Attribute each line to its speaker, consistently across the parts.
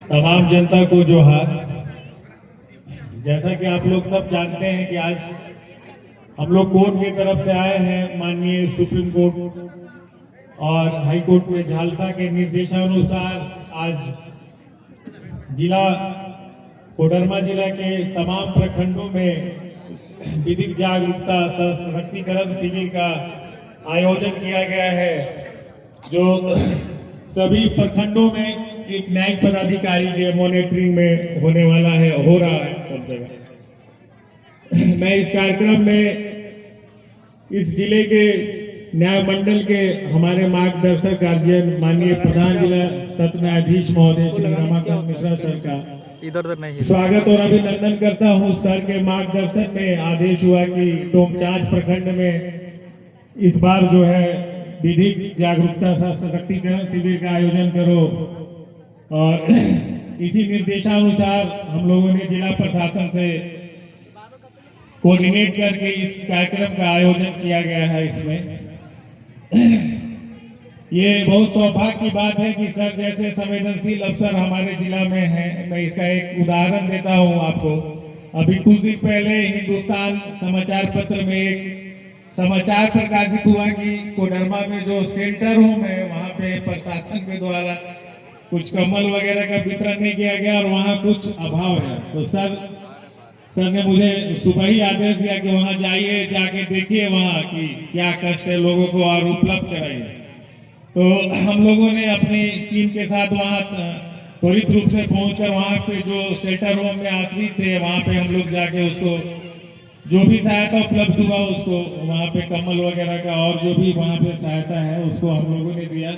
Speaker 1: तमाम जनता को जोहार। जैसा कि आप लोग सब जानते हैं कि आज हम लोग कोर्ट की तरफ से आए हैं, माननीय सुप्रीम कोर्ट और हाई कोर्ट में झालसा के निर्देशानुसार आज जिला कोडरमा जिला के तमाम प्रखंडों में विधिक जागरूकता सशक्तिकरण शिविर का आयोजन किया गया है, जो सभी प्रखंडों में एक न्यायिक पदाधिकारी के मॉनिटरिंग में होने वाला है, हो रहा है सब जगह। मैं इस कार्यक्रम में इस जिले के न्याय मंडल के हमारे मार्गदर्शक गार्जियन माननीय प्रधान जिला सत्र न्यायाधीश महोदय श्री रमाकांत मिश्रा सर का
Speaker 2: इधर नहीं
Speaker 1: स्वागत और अभिनंदन करता हूं। सर के मार्गदर्शन में आदेश हुआ कि टोंकचांच प्रखंड में इस बार जो है विधिक जागरूकता सशक्तिकरण शिविर का आयोजन करो, और इसी निर्देशानुसार हम लोगों ने जिला प्रशासन से कोऑर्डिनेट करके इस कार्यक्रम का आयोजन किया गया है। इसमें ये बहुत सौभाग्य की बात है कि सर जैसे संवेदनशील अफसर हमारे जिला में हैं। मैं इसका एक उदाहरण देता हूं आपको। अभी कुछ दिन पहले हिंदुस्तान समाचार पत्र में एक समाचार प्रकाशित हुआ कि कोडरमा में जो सेंटर होम है वहां पे प्रशासन के द्वारा कुछ कम्बल वगैरह का वितरण नहीं किया गया और वहाँ कुछ अभाव है। तो सर ने मुझे सुबह ही आदेश दिया कि वहाँ जाइए, जाके देखिए वहाँ की क्या कष्ट है लोगों को और उपलब्ध कराइए। तो हम लोगों ने अपनी टीम के साथ वहाँ त्वरित रूप से पहुंचकर वहाँ पे जो शेल्टर होम में आश्रित थे वहाँ पे हम लोग जाके उसको जो भी सहायता उपलब्ध हुआ उसको वहाँ पे कम्बल वगैरह का और जो भी वहाँ पे सहायता है उसको हम लोगों ने दिया।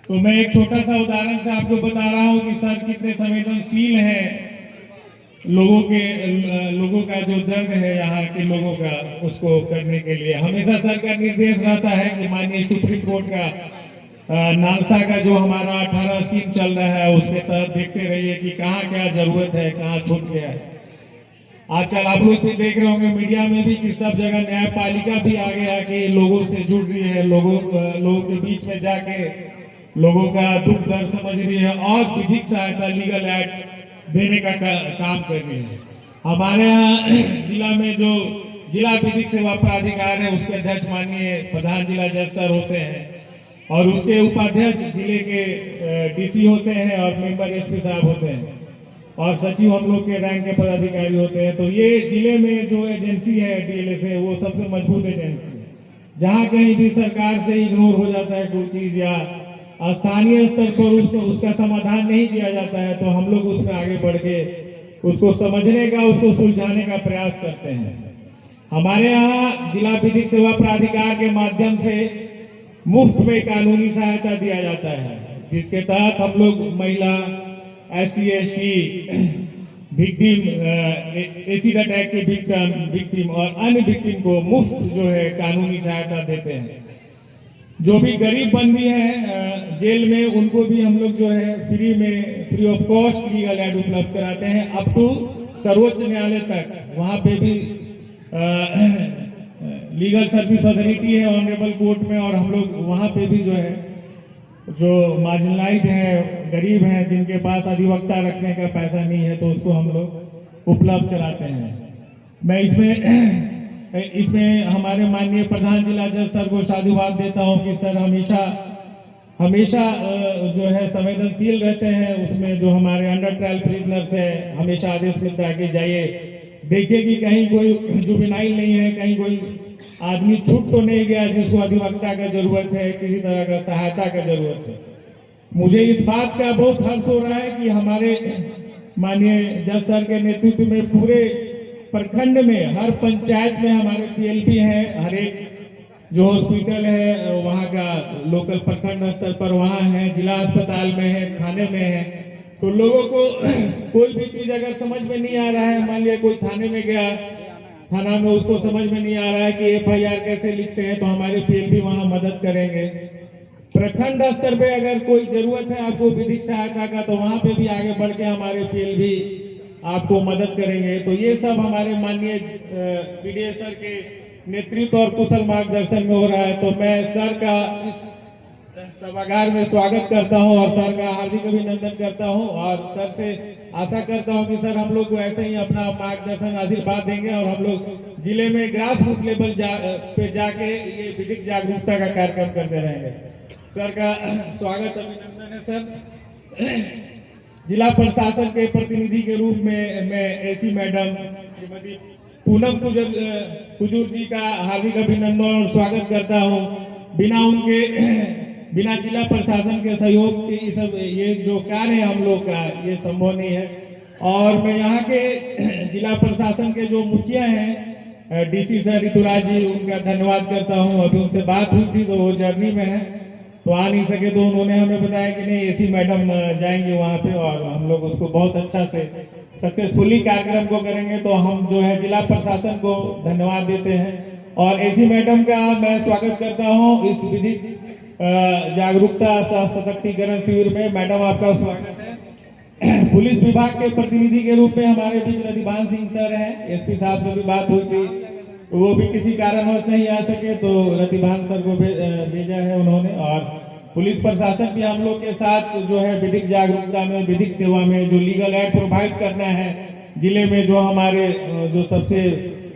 Speaker 1: तो मैं एक छोटा सा उदाहरण से आपको बता रहा हूँ कि सर कितने संवेदनशील हैं लोगों का जो दर्द है यहाँ के लोगों का, उसको करने के लिए हमेशा सर का निर्देश रहता है कि माननीय सुप्रीम कोर्ट का नालसा का जो हमारा 18 स्कीम चल रहा है उसके तहत देखते रहिए कि कहाँ क्या जरूरत है, कहाँ छूट गया है। आजकल आप लोग भी देख रहे होंगे मीडिया में भी कि सब जगह न्यायपालिका भी आगे आके लोगों से जुड़ रही है, लोगों के बीच में जाके लोगों का दुख दर्द समझ रही है और विधिक सहायता लीगल एड देने का काम कर रही है। हमारे यहाँ जिला में जो जिला विधिक सेवा प्राधिकार है उसके अध्यक्ष माननीय प्रधान जिला जज सर होते हैं और उसके उपाध्यक्ष जिले के डीसी होते हैं और मेंबर एसपी साहब होते हैं और सचिव हम लोग के रैंक के पदाधिकारी होते हैं। तो ये जिले में जो एजेंसी है डीएलएसए वो सबसे मजबूत एजेंसी है। जहाँ कहीं भी सरकार से इग्नोर हो जाता है कोई चीज या स्थानीय स्तर पर उसका समाधान नहीं दिया जाता है तो हम लोग उसमें आगे बढ़ के उसको समझने का, उसको सुलझाने का प्रयास करते हैं। हमारे यहाँ जिला विधिक सेवा प्राधिकार के माध्यम से मुफ्त में कानूनी सहायता दिया जाता है, जिसके तहत हम लोग महिला, SC ST victim, acid attack के विक्टिम और अन्य विक्टिम को मुफ्त जो है कानूनी सहायता देते हैं। जो भी गरीब बंदी हैं जेल में उनको भी हम लोग जो है free of cost legal aid उपलब्ध कराते हैं अप टू सर्वोच्च न्यायालय तक। वहाँ पे भी लीगल सर्विस अथॉरिटी है ऑनरेबल कोर्ट में और हम लोग वहाँ पे भी जो है जो मार्जिनलाइज है, गरीब हैं, जिनके पास अधिवक्ता रखने का पैसा नहीं है तो उसको हम लोग उपलब्ध कराते हैं। मैं इसमें हमारे माननीय प्रधान जिला जज सर को साधुवाद देता हूं कि सर हमेशा जो है संवेदनशील रहते हैं। उसमें जो हमारे अंडर ट्रायल प्रिजनर्स है हमेशा आदेश मिलता है कि जाइए देखिए कि कहीं कोई जुवेनाइल नहीं है, कहीं कोई आदमी छूट तो नहीं गया जिसको अधिवक्ता का जरूरत है, किसी तरह का सहायता का जरूरत है। मुझे इस बात का बहुत हर्ष हो रहा है कि हमारे माननीय जज सर के नेतृत्व में पूरे प्रखंड में हर पंचायत में हमारे PLP है, हर एक जो हॉस्पिटल है वहाँ का लोकल प्रखंड स्तर पर वहाँ है, जिला अस्पताल में है, थाने में है। तो लोगों को कोई भी चीज अगर समझ में नहीं आ रहा है, मान लिया कोई थाने में गया, थाना में उसको समझ में नहीं आ रहा है कि FIR कैसे लिखते हैं, तो हमारे PLP वहाँ मदद करेंगे। प्रखंड स्तर पे अगर कोई जरूरत है आपको विधिक सहायता का तो वहाँ पे भी आगे बढ़ के हमारे PLP आपको मदद करेंगे। तो ये सब हमारे माननीय PDA सर के नेतृत्व और कुशल मार्गदर्शन में हो रहा है। तो मैं सर का इस सभागार में स्वागत करता हूं और सर का हार्दिक अभिनंदन करता हूं और सर से आशा करता हूं कि सर हम लोग को ऐसे ही अपना मार्गदर्शन आशीर्वाद देंगे और हम लोग जिले में ग्रास रूट लेवल पे जाके ये विधिक जागरूकता का कार्यक्रम करते रहेंगे। सर का स्वागत अभिनंदन है सर। जिला प्रशासन के प्रतिनिधि के रूप में मैं एसी मैडम श्रीमती पूनम कुजूर जी का हार्दिक अभिनंदन और स्वागत करता हूं। बिना जिला प्रशासन के सहयोग के सब ये जो कार्य है हम लोग का ये संभव नहीं है। और मैं यहाँ के जिला प्रशासन के जो मुखिया हैं डीसी सर ऋतुराज जी, उनका धन्यवाद करता हूँ। अभी उनसे बात हुई थी तो वो जर्नी में है तो आ नहीं सके, तो उन्होंने हमें बताया कि नहीं एसी मैडम जाएंगे वहाँ पे और हम लोग उसको बहुत अच्छा से सक्सेसफुली कार्यक्रम को करेंगे। तो हम जो है जिला प्रशासन को धन्यवाद देते हैं और एसी मैडम का मैं स्वागत करता हूँ इस विधिक जागरूकता सशक्तिकरण शिविर में। मैडम आपका स्वागत है। पुलिस विभाग के प्रतिनिधि के रूप में हमारे बीच रतिभान सिंह सर हैं। एसपी साहब से भी बात हुई थी, वो भी किसी कारणवश नहीं आ सके तो रतिभान सर को भेजा है उन्होंने। और पुलिस प्रशासन भी हम लोग के साथ जो है विधिक जागरूकता में, विधिक सेवा में जो लीगल एड प्रोवाइड करना है जिले में, जो हमारे जो सबसे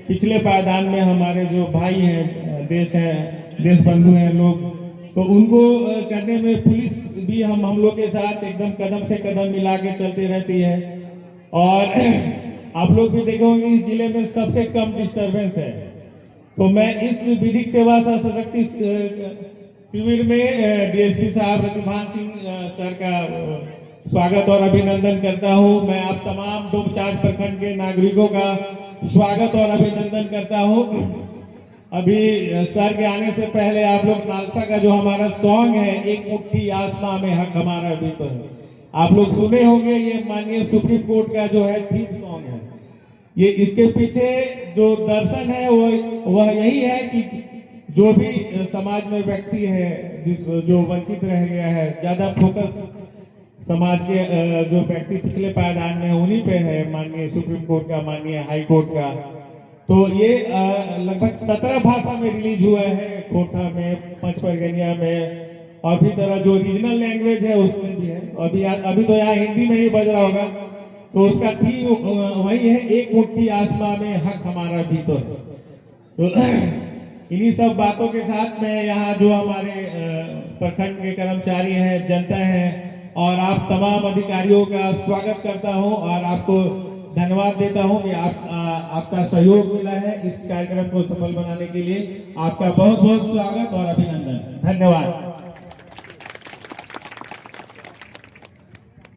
Speaker 1: पिछले पायदान में हमारे जो भाई हैं, देश बंधु हैं लोग, तो उनको करने में पुलिस भी हम लोग के साथ एकदम कदम से कदम मिला के चलती रहती है। और आप लोग भी देखोगे इस जिले में सबसे कम डिस्टरबेंस है। तो मैं इस विधिक सेवा सशक्ति शिविर में डीएसपी साहब रतिभान सिंह सर का स्वागत और अभिनंदन करता हूं। मैं आप तमाम डोमचांच प्रखंड के नागरिकों का स्वागत और अभिनंदन करता हूं। अभी सर के आने से पहले आप लोग नालसा का जो हमारा सॉन्ग है, एक मुट्ठी आसमां में हक हमारा भी तो है, आप लोग सुने होंगे। ये माननीय सुप्रीम कोर्ट का जो है थीम सॉन्ग है। ये इसके पीछे जो दर्शन है वह यही है कि जो भी समाज में व्यक्ति है जो वंचित रह गया है, ज्यादा फोकस समाज के जो व्यक्ति पिछले पायदान में उन्हीं पे है, माननीय सुप्रीम कोर्ट का, माननीय हाई कोर्ट का। तो ये लगभग 17 भाषा में रिलीज हुआ है, खोटा में, पंचपरगनिया में, और भी तरह जो रीजनल लैंग्वेज है उसमें भी है। अभी तो यहाँ हिंदी में ही बज रहा होगा। तो उसका थीम वही है, एक मुट्ठी आसमां में हक हमारा भी तो है। तो इन्हीं सब बातों के साथ मैं यहाँ जो हमारे प्रखंड के कर्मचारी हैं, जनता है और आप तमाम अधिकारियों का स्वागत करता हूँ और आपको धन्यवाद देता हूँ कि आपका सहयोग मिला है इस कार्यक्रम को सफल बनाने के लिए। आपका बहुत बहुत स्वागत और अभिनंदन। धन्यवाद।